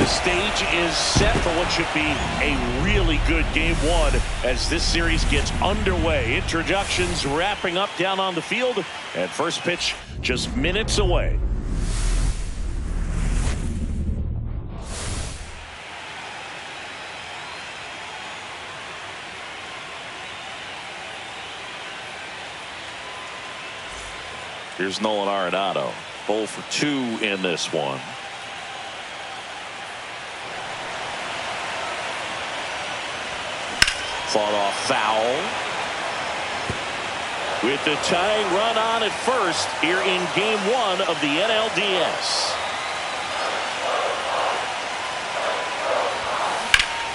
The stage is set for what should be a really good game one as this series gets underway. Introductions wrapping up down on the field, and first pitch just minutes away. Here's Nolan Arenado, 0 for 2 in this one. Fought off foul. With the tying run on at first here in game one of the NLDS.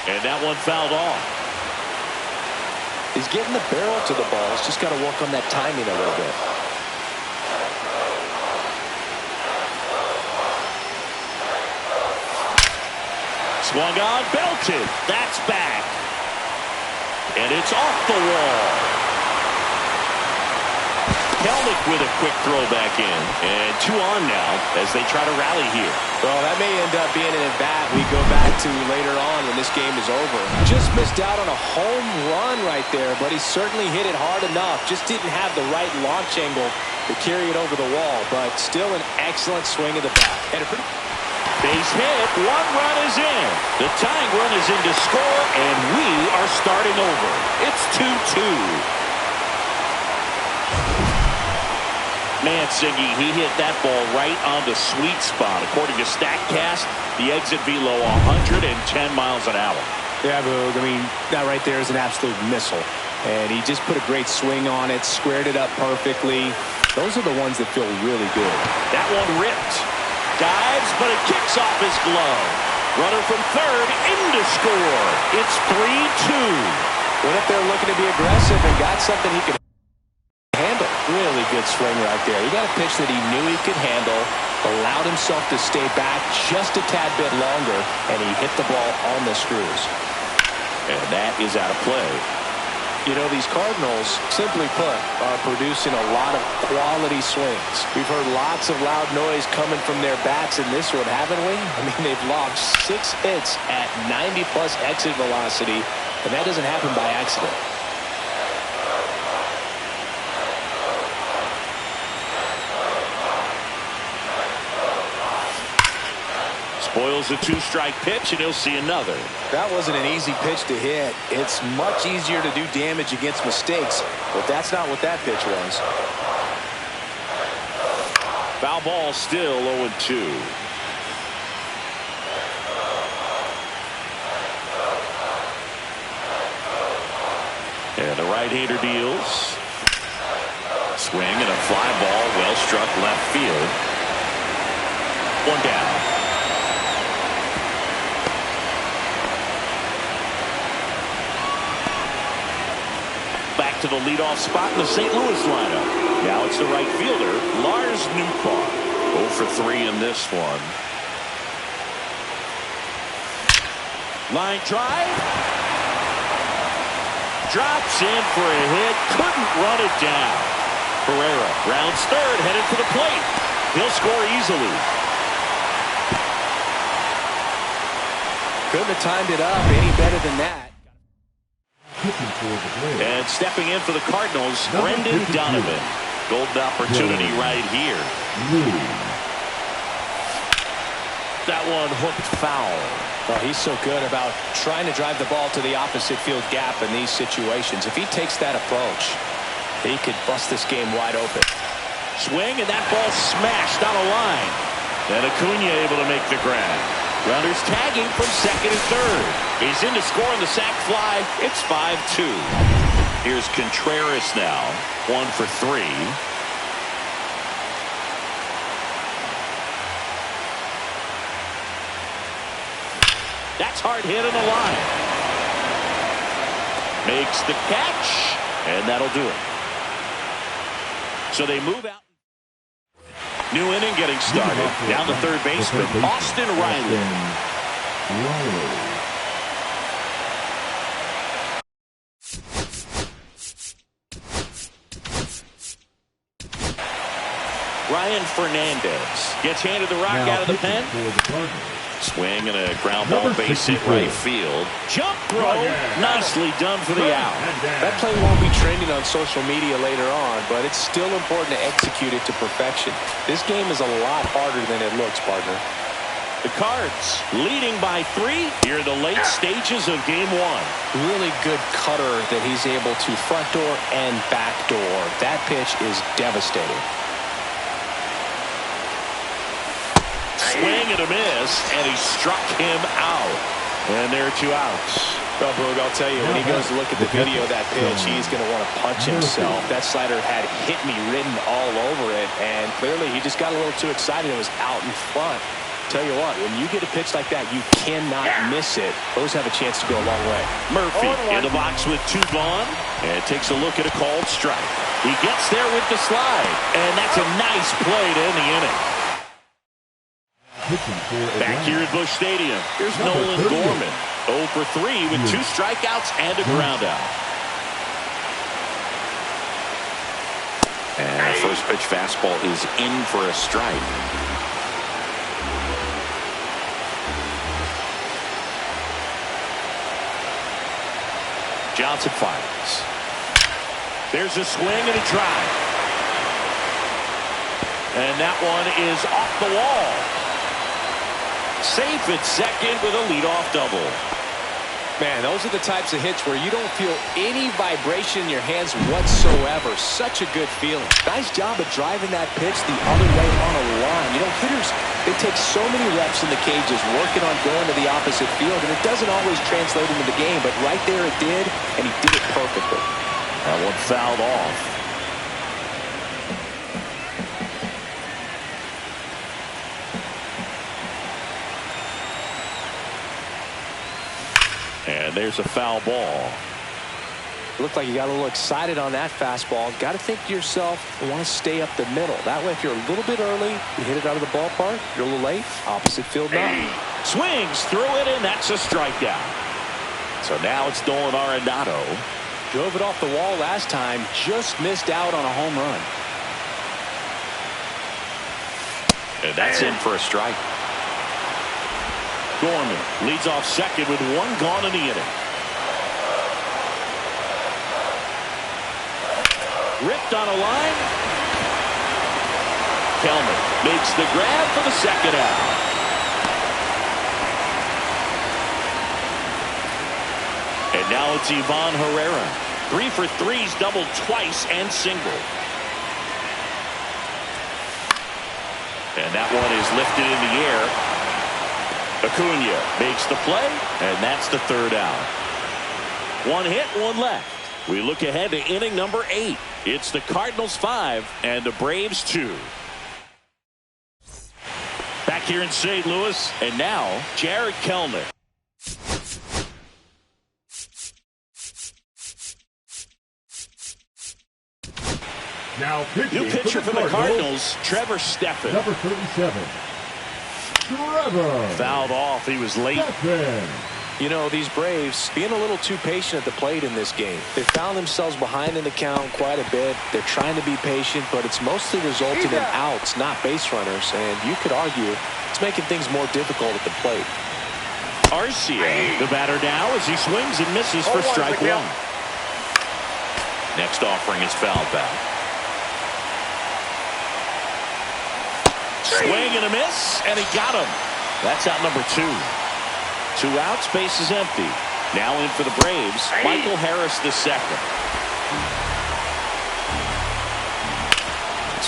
And that one fouled off. He's getting the barrel to the ball. He's just got to work on that timing a little bit. Swung on, belted. That's back. And it's off the wall. Kelnick with a quick throw back in. And 2 on now as they try to rally here. Well, that may end up being an at-bat we go back to later on when this game is over. Just missed out on a home run right there, but he certainly hit it hard enough. Just didn't have the right launch angle to carry it over the wall, but still an excellent swing of the bat. And a pretty base hit, 1 run is in. The tying run is in to score, and we are starting over. It's 2-2. Mansingi, he hit that ball right on the sweet spot. According to StatCast, the exit velo 110 miles an hour. Yeah, Boog, I mean, that right there is an absolute missile. And he just put a great swing on it, squared it up perfectly. Those are the ones that feel really good. That one ripped. Dives, but it kicks off his glove. Runner from third, in to score. It's 3-2. What if they're looking to be aggressive and got something he could handle? Really good swing right there. He got a pitch that he knew he could handle, allowed himself to stay back just a tad bit longer, and he hit the ball on the screws. And that is out of play. You know, these Cardinals, simply put, are producing a lot of quality swings. We've heard lots of loud noise coming from their bats in this one, haven't we? I mean, they've logged 6 hits at 90-plus exit velocity, and that doesn't happen by accident. Spoils a 2-strike pitch, and he'll see another. That wasn't an easy pitch to hit. It's much easier to do damage against mistakes, but that's not what that pitch was. Foul ball, still 0-2. And the right-hander deals. Swing and a fly ball, well struck left field. 1 down. Back to the leadoff spot in the St. Louis lineup. Now it's the right fielder, Lars Nootbaar. 0 for 3 in this one. Line drive. Drops in for a hit. Couldn't run it down. Pereira rounds third, headed for the plate. He'll score easily. Couldn't have timed it up any better than that. And stepping in for the Cardinals, Brendan Donovan. Golden opportunity right here. That one hooked foul. Well, he's so good about trying to drive the ball to the opposite field gap in these situations. If he takes that approach, he could bust this game wide open. Swing, and that ball smashed on a line. And Acuna able to make the grab. Runners tagging from second and third. He's in to score on the sac fly. It's 5-2. Here's Contreras now. 1 for 3. That's hard hit on the line. Makes the catch, and that'll do it. So they move out. New inning getting started. Down to third baseman, Austin Riley. Ryan Fernandez gets handed the rock out of the pen. Swing and a ground ball base hit right field. Jump throw. Nicely done for the out. That play won't be trending on social media later on, but it's still important to execute it to perfection. This game is a lot harder than it looks, partner. The Cards leading by 3 here in the late stages of game 1. Really good cutter that he's able to front door and back door. That pitch is devastating. Swing and a miss, and he struck him out. And there are 2 outs. Well, Boog, I'll tell you, when he goes to look at the video of that pitch, he's going to want to punch himself. That slider had hit me written all over it, and clearly he just got a little too excited and was out in front. Tell you what, when you get a pitch like that, you cannot miss it. Those have a chance to go a long way. Murphy in the box with 2 gone, and takes a look at a called strike. He gets there with the slide, and that's a nice play to end the inning. Back here at Busch Stadium, here's Nolan Gorman. 0 for 3 with 2 strikeouts and a ground out. And the first pitch fastball is in for a strike. Johnson fires. There's a swing and a drive. And that one is off the wall. Safe at second with a leadoff double. Man, those are the types of hits where you don't feel any vibration in your hands whatsoever. Such a good feeling. Nice job of driving that pitch the other way on a line. You know, hitters, they take so many reps in the cages working on going to the opposite field, and it doesn't always translate into the game, but right there it did, and he did it perfectly. That one fouled off. And there's a foul ball. Looked like you got a little excited on that fastball. Got to think to yourself, you want to stay up the middle. That way, if you're a little bit early, you hit it out of the ballpark. You're a little late, opposite field now. Swings through it, and that's a strikeout. So now it's Nolan Arenado. Drove it off the wall last time. Just missed out on a home run. And that's in for a strike. Gorman leads off second with 1 gone in the inning. Ripped on a line. Kelman makes the grab for the second out. And now it's Ivan Herrera. 3 for 3's doubled twice and single. And that one is lifted in the air. Acuna makes the play, and that's the 3rd out. 1 hit, 1 left. We look ahead to inning number 8. It's the Cardinals 5 and the Braves 2. Back here in St. Louis, and now Jared Kelenic. Now new pitcher for the Cardinals, Trevor Stephan. Number 37. Trevor. Fouled off. He was late. Stephan. You know, these Braves being a little too patient at the plate in this game. They found themselves behind in the count quite a bit. They're trying to be patient, but it's mostly resulted in outs, not base runners. And you could argue it's making things more difficult at the plate. Arcia, the batter now as he swings and misses for strike 1. Next offering is fouled back. Swing and a miss, and he got him. That's out number 2. 2 outs, base is empty. Now in for the Braves, Michael Harris the second.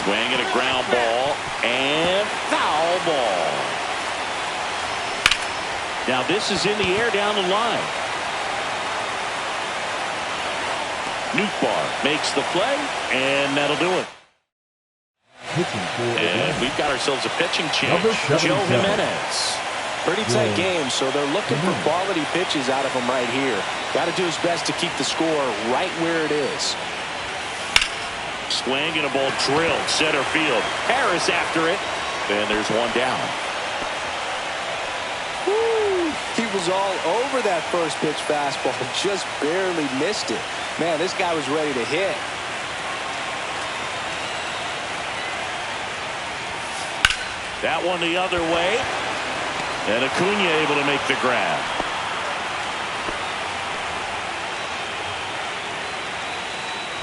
Swing and a ground ball, and foul ball. Now this is in the air down the line. Nootbaar makes the play, and that'll do it. And we've got ourselves a pitching change. Joe Jimenez. Pretty tight game, so they're looking for quality pitches out of him right here. Got to do his best to keep the score right where it is. Swing and a ball drilled center field. Harris after it, and there's 1 down. Woo! He was all over that first pitch fastball, just barely missed it. Man, this guy was ready to hit. That one the other way. And Acuna able to make the grab.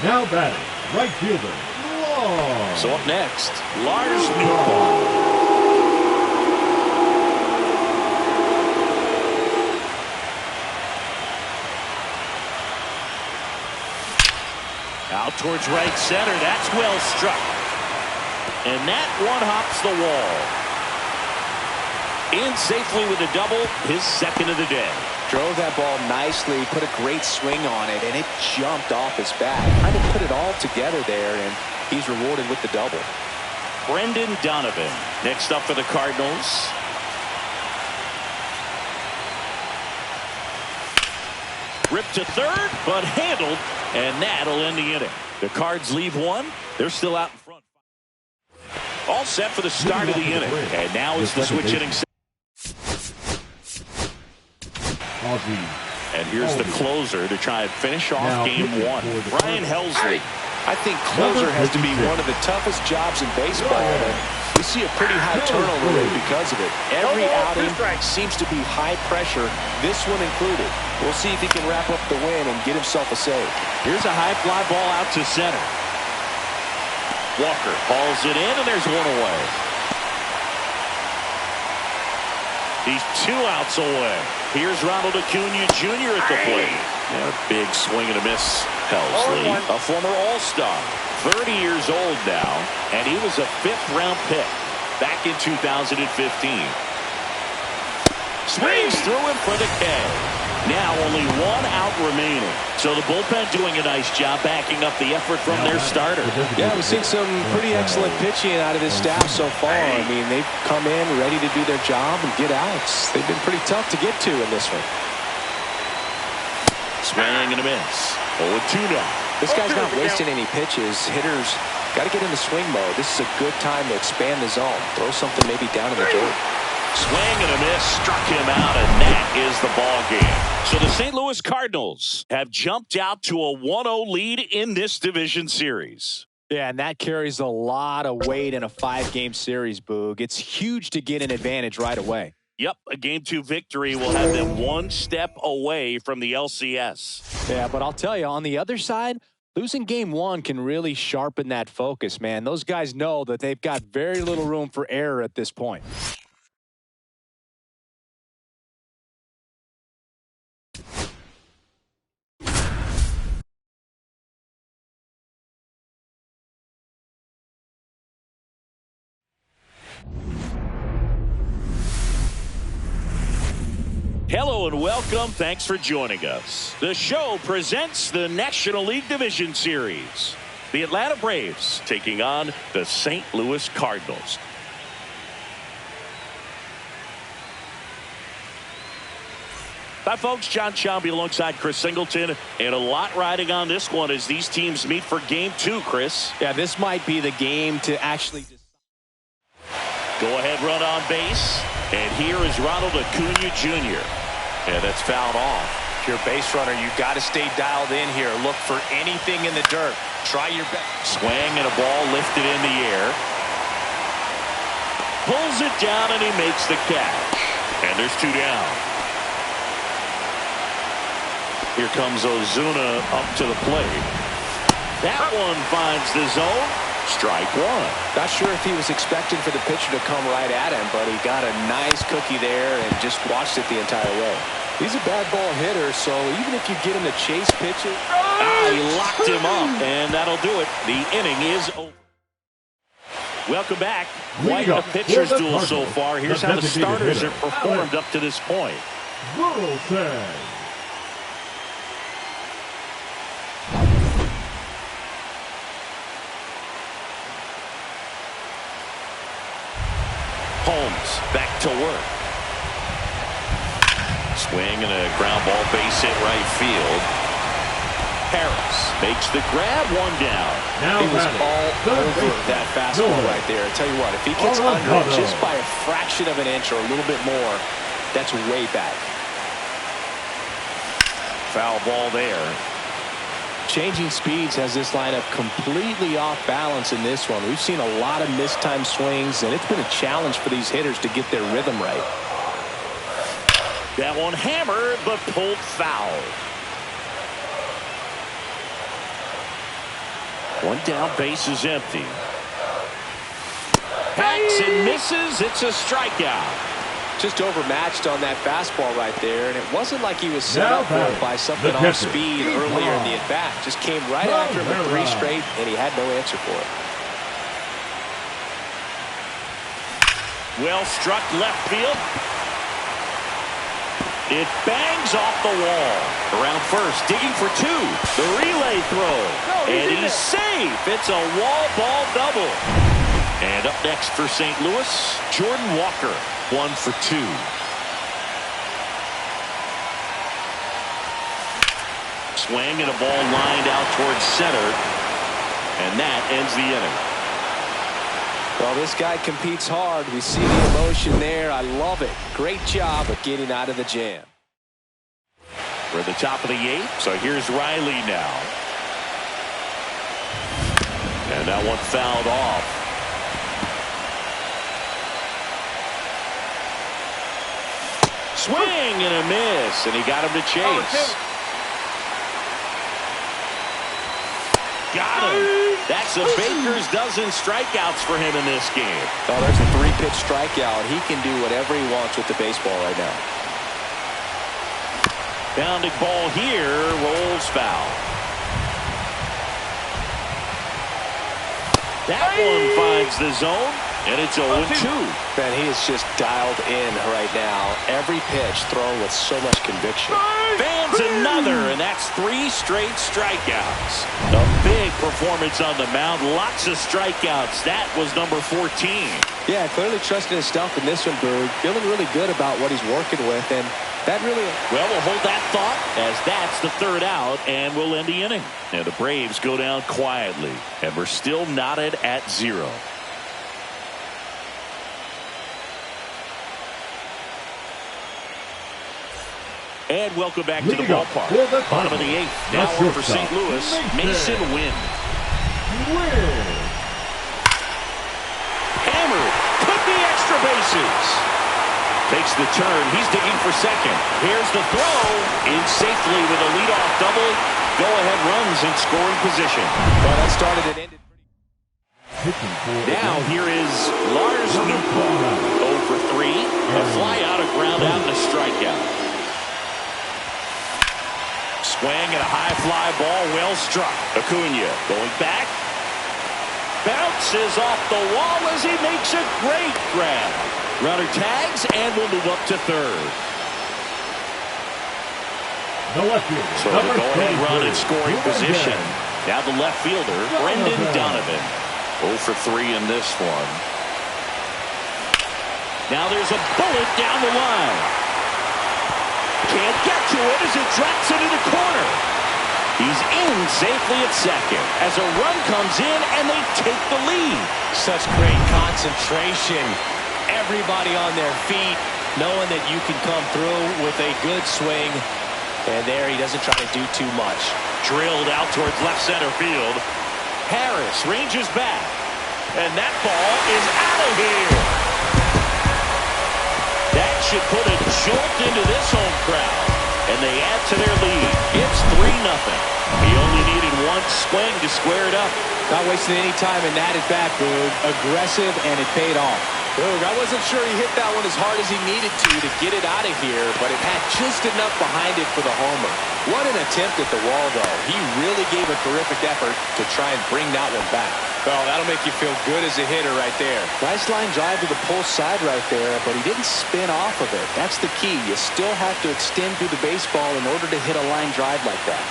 Now batting, right fielder, Long. So up next, Lars Nootbaar. Out towards right center. That's well struck. And that one hops the wall. In safely with a double, his second of the day. Drove that ball nicely, put a great swing on it, and it jumped off his bat. Kind of put it all together there, and he's rewarded with the double. Brendan Donovan next up for the Cardinals. Ripped to third, but handled, and that'll end the inning. The Cards leave one. They're still out in front. All set for the start of the inning. And now it's the switch inning. And here's the closer to try and finish off game one. Ryan Helsley. I think closer has to be one of the toughest jobs in baseball. And we see a pretty high turnover rate because of it. Every outing seems to be high pressure, this one included. We'll see if he can wrap up the win and get himself a save. Here's a high fly ball out to center. Walker hauls it in, and there's one away. He's 2 outs away. Here's Ronald Acuna Jr. at the plate. And a big swing and a miss. Helsley, a former All-Star, 30 years old now, and he was a 5th-round pick back in 2015. Swings through him for the K. Now only 1 out remaining. So the bullpen doing a nice job backing up the effort from their starter. Yeah, we've seen some pretty excellent pitching out of this staff so far. I mean, they've come in ready to do their job and get outs. They've been pretty tough to get to in this one. Swing and a miss. 0-2 now. This guy's not wasting any pitches. Hitters got to get in the swing mode. This is a good time to expand the zone. Throw something maybe down in the dirt. Swing and a miss, struck him out, and that is the ball game. So the St. Louis Cardinals have jumped out to a 1-0 lead in this division series. Yeah, and that carries a lot of weight in a 5-game series, Boog. It's huge to get an advantage right away. Yep, a Game 2 victory will have them 1 step away from the LCS. Yeah, but I'll tell you, on the other side, losing Game 1 can really sharpen that focus, man. Those guys know that they've got very little room for error at this point. Hello and welcome. Thanks for joining us. The show presents the National League Division Series. The Atlanta Braves taking on the St. Louis Cardinals. Hi, folks. John Chomby alongside Chris Singleton. And a lot riding on this one as these teams meet for Game 2, Chris. Yeah, this might be the game to actually go ahead run on base. And here is Ronald Acuna Jr. And that's fouled off. If you're a base runner, you've got to stay dialed in here. Look for anything in the dirt. Try your best. Swing and a ball lifted in the air. Pulls it down and he makes the catch. And there's 2 down. Here comes Ozuna up to the plate. That one finds the zone. Strike 1. Not sure if he was expecting for the pitcher to come right at him, but he got a nice cookie there and just watched it the entire way. He's a bad ball hitter, so even if you get him to chase pitches. He locked him up, and that'll do it. The inning is over. Welcome back. Quite a pitcher's duel so far. Here's how the starters have performed up to this point. Wilson. Holmes back to work. Swing and a ground ball base hit right field. Harris makes the grab, 1 down. Now he was all over that fastball right there. I tell you what, if he gets under it just by a fraction of an inch or a little bit more, that's way back. Foul ball there. Changing speeds has this lineup completely off balance in this one. We've seen a lot of mistimed swings, and it's been a challenge for these hitters to get their rhythm right. That one hammered, but pulled foul. One down, base is empty. Hacks and misses. It's a strikeout. Just overmatched on that fastball right there, and it wasn't like he was set up for it by something off speed earlier in the at-bat. Just came right after him with 3 straight, and he had no answer for it. Well struck left field. It bangs off the wall. Around first, digging for 2. The relay throw. And he's safe. It's a wall ball double. And up next for St. Louis, Jordan Walker. 1 for 2. Swing and a ball lined out towards center. And that ends the inning. Well, this guy competes hard. We see the emotion there. I love it. Great job of getting out of the jam. We're at the top of the 8th, so here's Riley now. And that one fouled off. Swing and a miss, and he got him to chase. Got him. That's a baker's dozen strikeouts for him in this game. Oh, there's a 3-pitch strikeout. He can do whatever he wants with the baseball right now. Bounding ball here, rolls foul. That one finds the zone, and it's 0-2. Man, he is just dialed in right now. Every pitch thrown with so much conviction. Fans another, and that's 3 straight strikeouts. A big performance on the mound. Lots of strikeouts. That was number 14. Yeah, clearly trusting his stuff in this one, Boog. Feeling really good about what he's working with, and that really... Well, we'll hold that thought as that's the 3rd out, and we'll end the inning. And the Braves go down quietly, and we're still knotted at 0. And welcome back to the ballpark. Bottom of the 8th. Now on for St. Louis, Mason Wynn. Hammered. Could be extra bases. Takes the turn. He's digging for second. Here's the throw. In safely with a leadoff double. Go-ahead runs in scoring position. Well, that started and ended. Now here is Lars Nootbaar. 0 for 3. A fly out, a ground out, and a strikeout. Swing and a high fly ball, well struck. Acuna going back. Bounces off the wall as he makes a great grab. Runner tags and will move up to 3rd. So the go-ahead run in scoring position. Now the left fielder, Brendan Donovan. 0 for 3 in this one. Now there's a bullet down the line. Can't get to it as it drops into the corner. He's in safely at second as a run comes in and they take the lead. Such great concentration. Everybody on their feet, knowing that you can come through with a good swing. And there he doesn't try to do too much. Drilled out towards left center field. Harris ranges back. And that ball is out of here. That should put a jolt into this home crowd. And they add to their lead. It's 3-0. He only needed one swing to square it up. Not wasting any time in that at-bat, Boog. Aggressive, and it paid off. Boog, I wasn't sure he hit that one as hard as he needed to get it out of here, but it had just enough behind it for the homer. What an attempt at the wall, though. He really gave a terrific effort to try and bring that one back. Well, that'll make you feel good as a hitter right there. Nice line drive to the pull side right there, but he didn't spin off of it. That's the key. You still have to extend through the baseball in order to hit a line drive like that.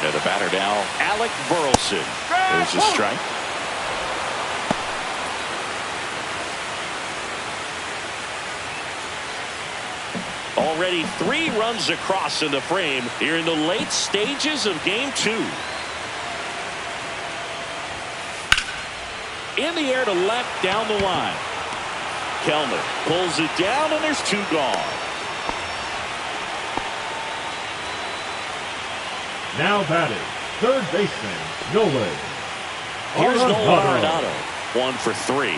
And the batter now, Alec Burleson. There's a strike. Already 3 runs across in the frame here in the late stages of game 2. In the air to left down the line. Kellner pulls it down and there's 2 gone. Now batting, third baseman, Nolan. Here's Nolan Arenado. 1 for 3.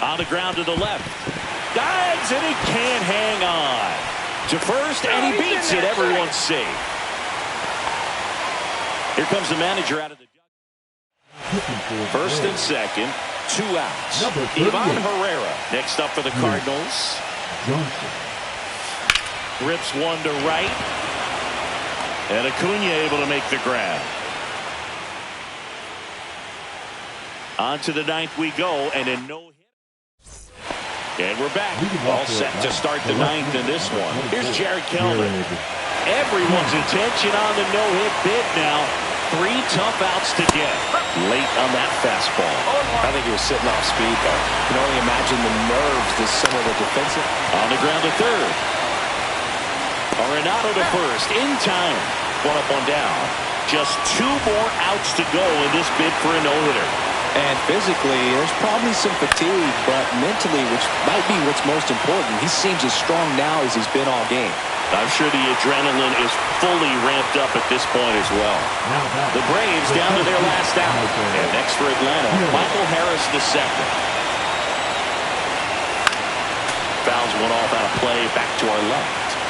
On the ground to the left. Dives, and he can't hang on. To first, and he beats it. Everyone's safe. Here comes the manager out of the first and second. 2 outs. Ivan Herrera next up for the Cardinals. Rips one to right. And Acuna able to make the grab. On to the ninth we go, and a no-hit. And we're back. All set to start the ninth in this one. Here's Jared Kelman. Everyone's attention on the no-hit bid now. 3 tough outs to get. Late on that fastball. I think he was sitting off speed, though. You can only imagine the nerves this some of the defensive. On the ground to third. Arenado to first. In time. 1 up, 1 down. Just 2 more outs to go in this bid for a no-hitter. And physically, there's probably some fatigue, but mentally, which might be what's most important, he seems as strong now as he's been all game. I'm sure the adrenaline is fully ramped up at this point as well. The Braves down to their last out. And next for Atlanta, Michael Harris II. Fouls one off out of play, back to our left.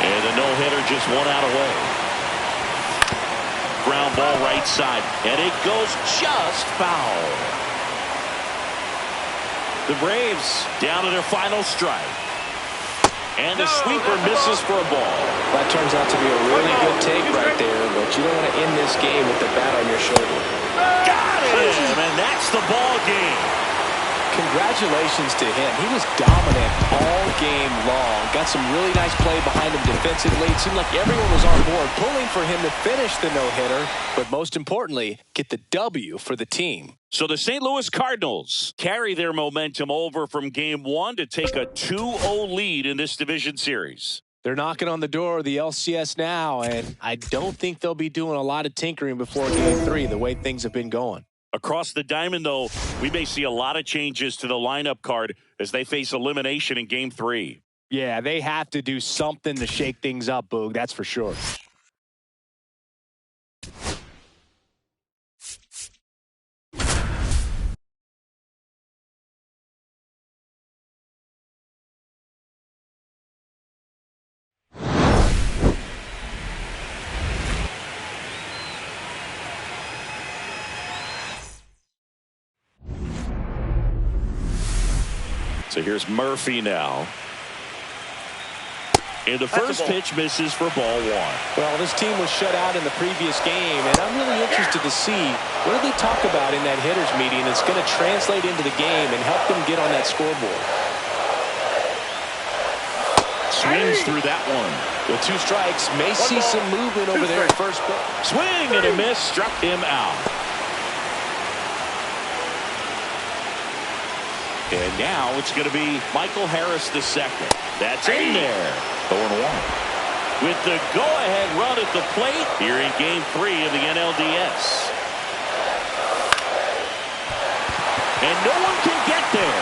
And the no-hitter just 1 out away. Ground ball right side. And it goes just foul. The Braves down to their final strike. And the sweeper misses for a ball. That turns out to be a really good take right there, but you don't want to end this game with the bat on your shoulder. Got him, and that's the ball game. Congratulations to him. He was dominant all game long. Got some really nice play behind him defensively. It seemed like everyone was on board, pulling for him to finish the no-hitter, but most importantly, get the W for the team. So the St. Louis Cardinals carry their momentum over from Game 1 to take a 2-0 lead in this division series. They're knocking on the door of the LCS now, and I don't think they'll be doing a lot of tinkering before Game 3, the way things have been going. Across the diamond, though, we may see a lot of changes to the lineup card as they face elimination in Game 3. Yeah, they have to do something to shake things up, Boog, that's for sure. So here's Murphy now. And the first pitch misses for ball 1. Well, this team was shut out in the previous game, and I'm really interested to see what do they talk about in that hitters meeting that's going to translate into the game and help them get on that scoreboard. Swings through that one. With 2 strikes, may see some movement over there at first base. Swing and a miss, struck him out. And now it's going to be Michael Harris II. That's in there. 0-1. With the go-ahead run at the plate here in Game 3 of the NLDS. And no one can get there.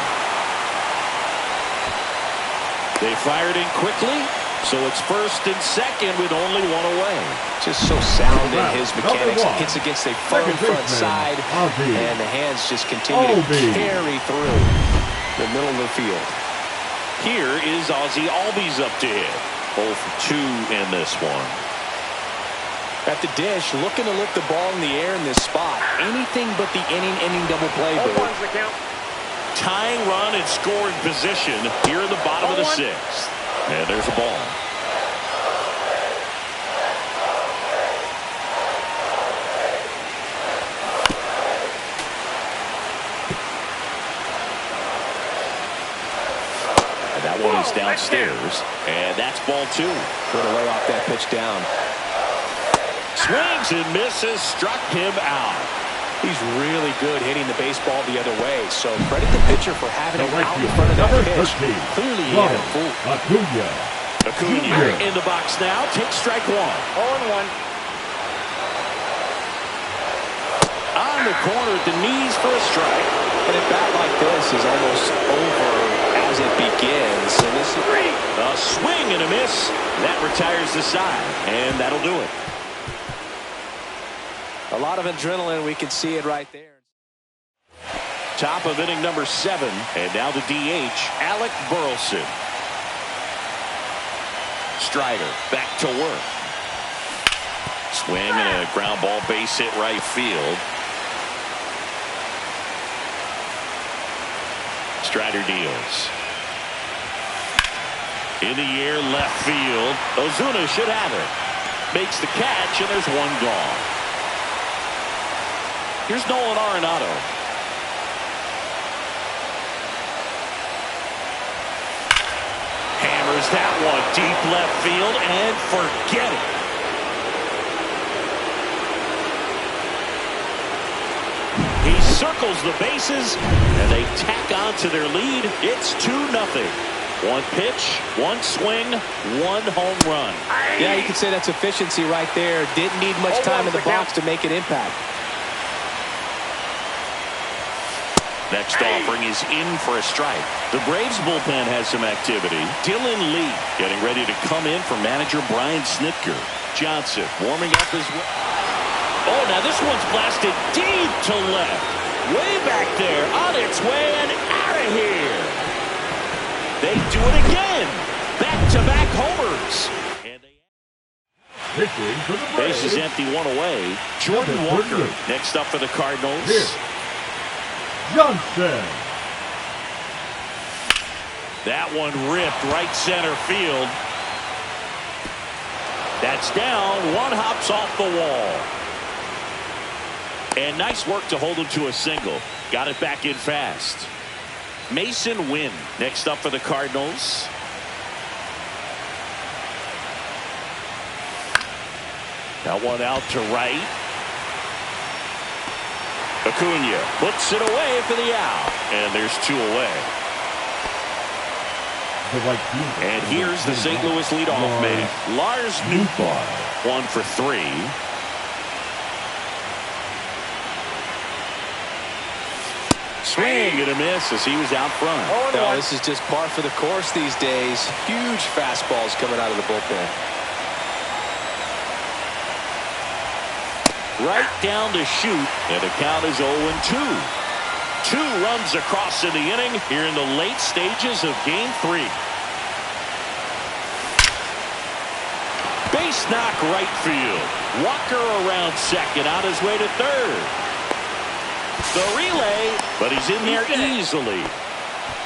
They fired in quickly, so it's first and second with only 1 away. Just so sound in his mechanics. It hits against a firm front side, and the hands just continue to carry through the middle of the field. Here is Ozzie Albies up to hit. 0 for 2 in this one. At the dish, looking to lift the ball in the air in this spot. Anything but the inning double play, Bill. Tying run and scoring position here in the bottom of the 6th. And there's a ball. That one is downstairs, and that's ball 2. Going to lay off that pitch down. Swings and misses, struck him out. He's really good hitting the baseball the other way, so credit the pitcher for having him out in front of that pitch. Clearly he had a fool. Acuna in the box now, takes strike 1. 0-1. On the corner at the knees for a strike. And a bat like this is almost over as it begins. And this is a swing and a miss. That retires the side, and that'll do it. lot of adrenaline. We can see it right there. Top of inning number 7. And now the DH, Alec Burleson. Strider back to work. Swing and a ground ball, base hit right field. Strider deals. In the air, left field. Ozuna should have it. Makes the catch, and there's one gone. Here's Nolan Arenado. Hammers that one deep left field, and forget it. He circles the bases, and they tack on to their lead. It's 2-0. One pitch, one swing, one home run. Yeah, you can say that's efficiency right there. Didn't need much time in the box to make an impact. Next offering is in for a strike. The Braves bullpen has some activity. Dylan Lee getting ready to come in for manager Brian Snitker. Johnson warming up as well. Oh, now this one's blasted deep to left. Way back there, on its way and out of here. They do it again. Back-to-back homers. And Pitching for the Braves. base is empty, one away. Jordan Walker next up for the Cardinals. Here. Johnson. That one ripped right center field. That's down. One hops off the wall. And nice work to hold him to a single. Got it back in fast. Mason Wynn next up for the Cardinals. That one out to right. Acuna puts it away for the out. And there's 2 away. And here's the St. Louis leadoff man, Lars Nootbaar. 1 for 3. Swing and a miss as he was out front. No, this is just par for the course these days. Huge fastballs coming out of the bullpen. Right down to shoot, and the count is 0-2. 2 runs across in the inning here in the late stages of Game 3. Base knock right field. Walker around second, on his way to third. The relay, but he's in there easily.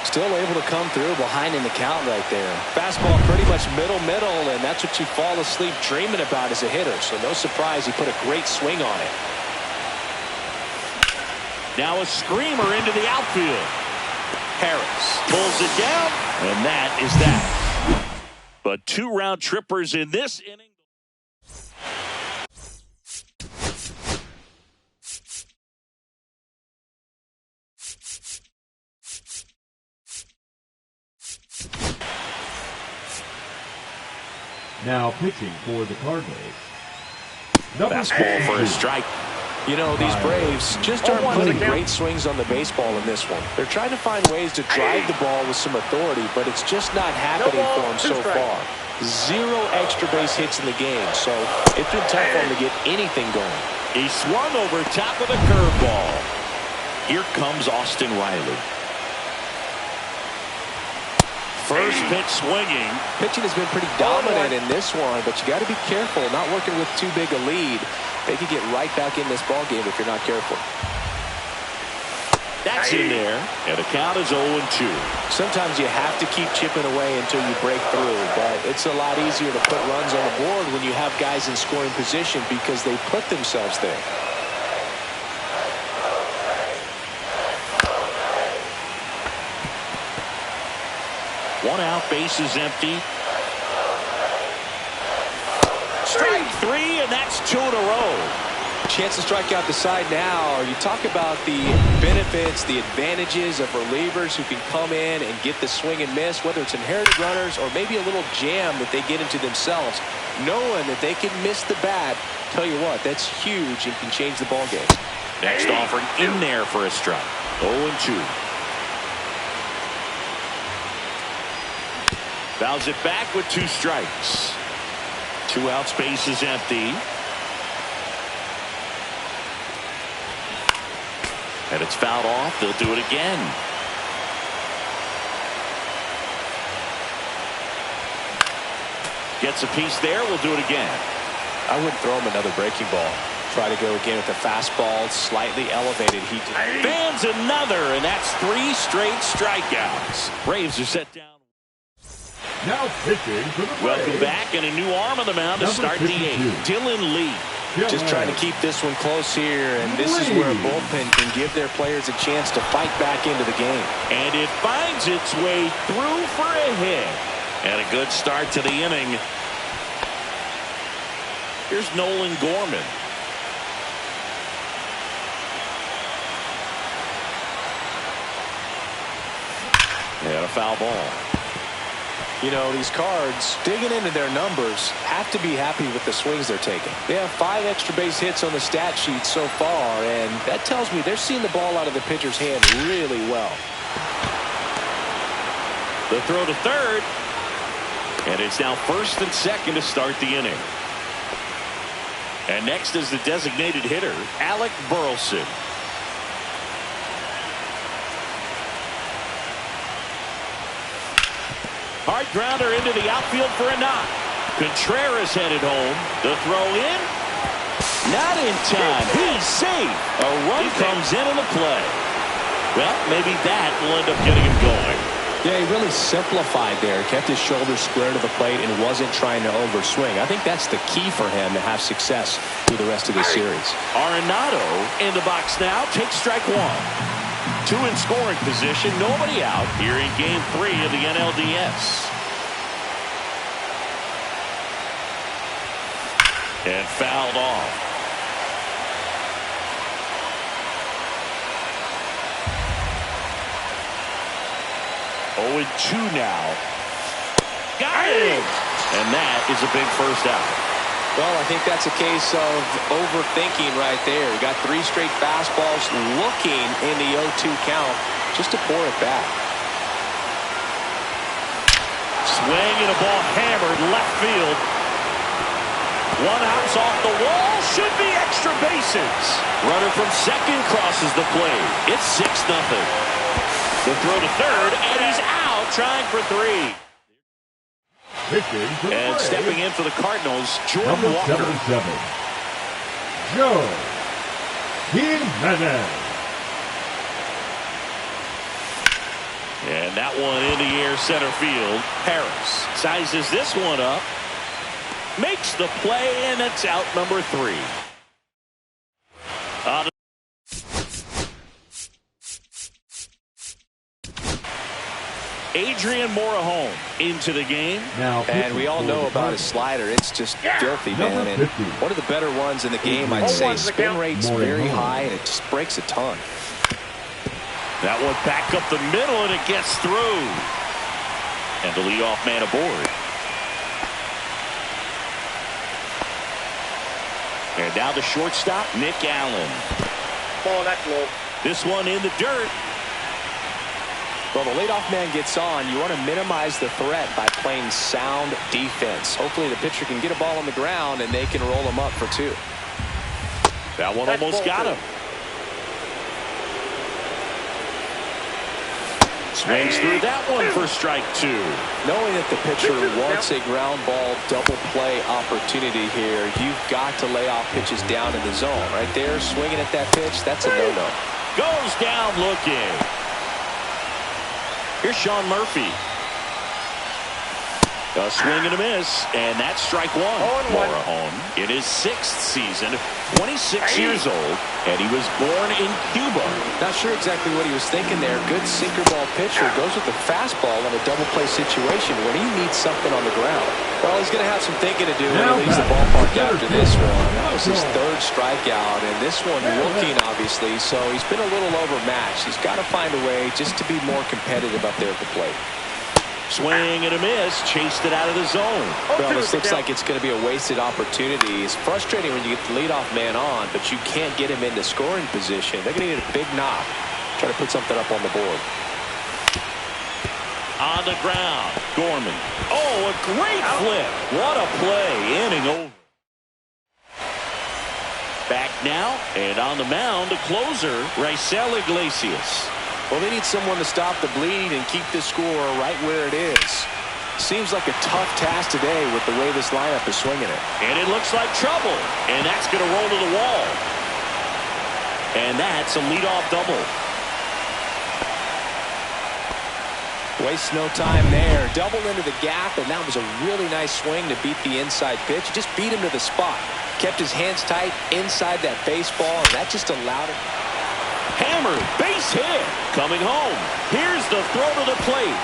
Still able to come through behind in the count right there. Fastball pretty much middle, and that's what you fall asleep dreaming about as a hitter. So no surprise he put a great swing on it. Now a screamer into the outfield. Harris pulls it down, and that is that. But 2 round trippers in this inning. Now pitching for the Cardinals. Fastball for a strike. You know, these Braves just aren't putting great swings on the baseball in this one. They're trying to find ways to drive the ball with some authority, but it's just not happening for them so far. 0 extra base hits in the game, so it's been tough for them to get anything going. He swung over top of the curveball. Here comes Austin Riley. First pitch swinging. Pitching has been pretty dominant in this one, but you got to be careful. Not working with too big a lead. They could get right back in this ball game if you're not careful. That's in there, and the count is 0-2. Sometimes you have to keep chipping away until you break through, but it's a lot easier to put runs on the board when you have guys in scoring position because they put themselves there. One out, base is empty. Strike 3, and that's 2 in a row. Chance to strike out the side now. You talk about the benefits, the advantages of relievers who can come in and get the swing and miss, whether it's inherited runners or maybe a little jam that they get into themselves. Knowing that they can miss the bat, tell you what, that's huge and can change the ball game. Next offering in there for a strike. 0-2. Fouls it back with 2 strikes. 2 outs, base is empty. And it's fouled off. They'll do it again. Gets a piece there. We'll do it again. I wouldn't throw him another breaking ball. Try to go again with the fastball, slightly elevated. He fans another, and that's 3 straight strikeouts. Braves are set down. Now pitching for the Braves. Welcome back, and a new arm on the mound to start the 8th. Dylan Lee. Just trying to keep this one close here, and this is where a bullpen can give their players a chance to fight back into the game. And it finds its way through for a hit. And a good start to the inning. Here's Nolan Gorman. And a foul ball. You know, these Cards, digging into their numbers, have to be happy with the swings they're taking. They have 5 extra base hits on the stat sheet so far, and that tells me they're seeing the ball out of the pitcher's hand really well. The throw to third. And it's now 1st and 2nd to start the inning. And next is the designated hitter, Alec Burleson. Hard grounder into the outfield for a knock. Contreras headed home. The throw in. Not in time. He's safe. A run comes in the play. Well, maybe that will end up getting him going. Yeah, he really simplified there. Kept his shoulders square to the plate and wasn't trying to overswing. I think that's the key for him to have success through the rest of this series. Arenado in the box now. Takes strike 1. 2 in scoring position. Nobody out here in Game 3 of the NLDS. And fouled off. Oh, and 2 now. Got it! And that is a big first out. Well, I think that's a case of overthinking right there. We got 3 straight fastballs looking in the 0-2 count just to pour it back. Swing and a ball hammered left field. 1 out's off the wall. Should be extra bases. Runner from second crosses the plate. It's 6-0. The throw to third, and he's out trying for 3. And stepping in for the Cardinals, Jordan Walker. 77. Joe Jimenez. And that one in the air center field. Harris sizes this one up. Makes the play, and it's out number 3. Adrian Morejon into the game. And we all know about his slider. It's just filthy, man. And one of the better ones in the game, I'd say. Spin rate's very high, and it just breaks a ton. That one back up the middle, and it gets through. And the leadoff man aboard. And now the shortstop, Nick Allen. Oh, that's low. This one in the dirt. Well, the leadoff man gets on. You want to minimize the threat by playing sound defense. Hopefully the pitcher can get a ball on the ground and they can roll him up for 2. That one almost got him. Swings through that one for strike 2. Knowing that the pitcher wants a ground ball double play opportunity here, you've got to lay off pitches down in the zone. Right there, swinging at that pitch, that's a no-no. Goes down looking. Here's Sean Murphy. A swing and a miss, and that's strike 1. Morejon in his 6th season, 26 years old, and he was born in Cuba. Not sure exactly what he was thinking there. Good sinker ball pitcher goes with the fastball in a double play situation when he needs something on the ground. Well, he's going to have some thinking to do when he leaves the ballpark after this one. That was his 3rd strikeout, and this one looking, obviously, so he's been a little overmatched. He's got to find a way just to be more competitive up there at the plate. Swing and a miss, chased it out of the zone. Well, this looks like it's going to be a wasted opportunity. It's frustrating when you get the leadoff man on, but you can't get him into scoring position. They're going to need a big knock. Try to put something up on the board. On the ground, Gorman. Oh, a great flip. What a play. Inning over. Back now, and on the mound, the closer, Raisel Iglesias. Well, they need someone to stop the bleed and keep the score right where it is. Seems like a tough task today with the way this lineup is swinging it. And it looks like trouble. And that's going to roll to the wall. And that's a leadoff double. Wastes no time there. Double into the gap, and that was a really nice swing to beat the inside pitch. Just beat him to the spot. Kept his hands tight inside that baseball, and that just allowed him. Hammered, base hit. Coming home. Here's the throw to the plate.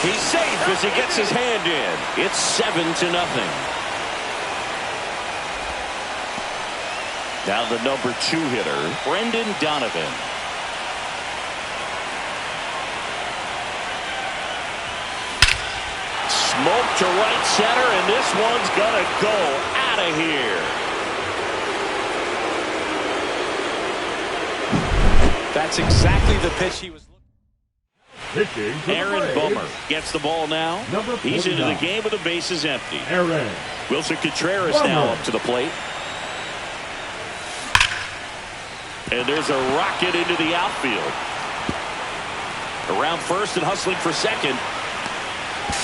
He's safe as he gets his hand in. It's 7-0. Now the number 2 hitter, Brendan Donovan. Smoke to right center, and this one's gonna go out of here. That's exactly the pitch he was looking Pitching Aaron Bummer gets the ball now. He's into the game with the bases empty. Aaron Wilson Contreras Bummer. now up to the plate. And there's a rocket into the outfield. Around first and hustling for second.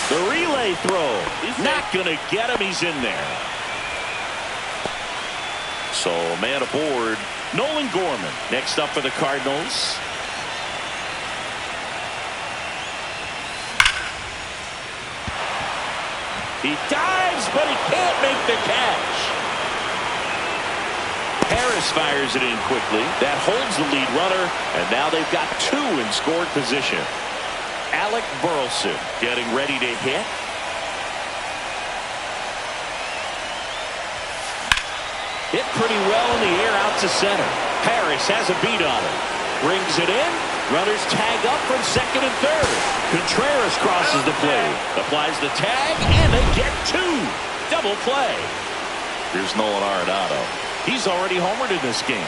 The relay throw. He's not going to get him. He's in there. So man aboard, Nolan Gorman. Next up for the Cardinals. He dives, but he can't make the catch. Harris fires it in quickly. That holds the lead runner, and now they've got 2 in scored position. Alec Burleson getting ready to hit. Hit pretty well in the air out to center. Harris has a beat on it. Brings it in. Runners tag up from second and third. Contreras crosses the plate. Applies the tag, and they get 2. Double play. Here's Nolan Arenado. He's already homered in this game.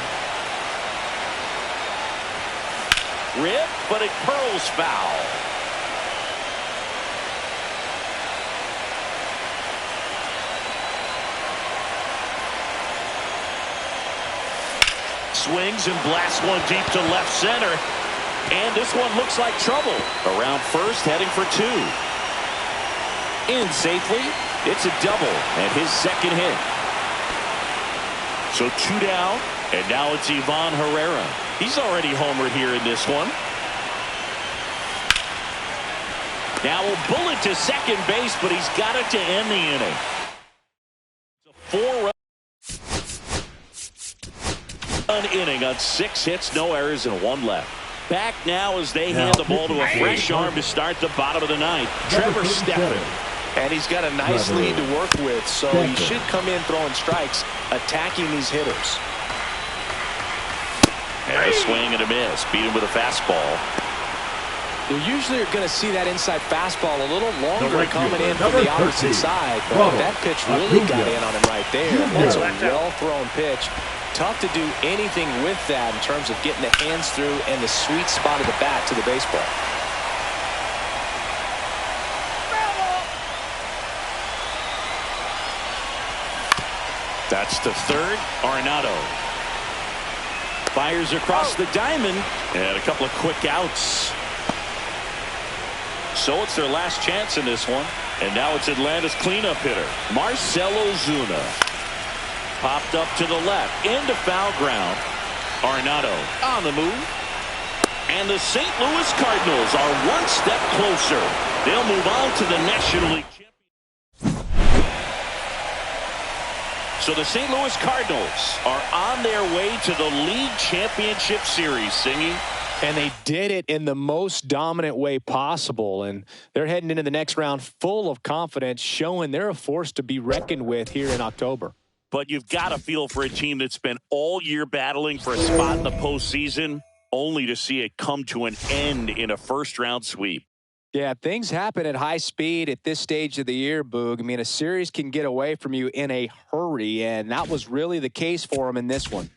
Rip, but it curls foul. Swings and blasts one deep to left center. And this one looks like trouble. Around first, heading for 2. In safely. It's a double and his second hit. So 2 down, and now it's Ivan Herrera. He's already homered here in this one. Now a bullet to second base, but he's got it to end the inning. It's a 4-run inning on 6 hits, no errors, and 1 left. Back now as they hand the ball to a fresh arm to start the bottom of the 9th. Trevor Stephan. And he's got a nice lead to work with, so he should come in throwing strikes, attacking these hitters. And a swing and a miss. Beat him with a fastball. You usually are going to see that inside fastball a little longer coming in from the opposite side, but that pitch really got in on him right there. That's a well-thrown pitch. Tough to do anything with that in terms of getting the hands through and the sweet spot of the bat to the baseball. That's the third. Arenado fires across the diamond, and a couple of quick outs. So it's their last chance in this one, and now it's Atlanta's cleanup hitter, Marcell Ozuna. Popped up to the left, into foul ground. Arenado on the move. And the St. Louis Cardinals are 1 step closer. They'll move on to the National League Championship. So the St. Louis Cardinals are on their way to the League Championship Series, Singy. And they did it in the most dominant way possible. And they're heading into the next round full of confidence, showing they're a force to be reckoned with here in October. But you've got to feel for a team that's been all year battling for a spot in the postseason, only to see it come to an end in a first-round sweep. Yeah, things happen at high speed at this stage of the year, Boog. I mean, a series can get away from you in a hurry, and that was really the case for them in this one.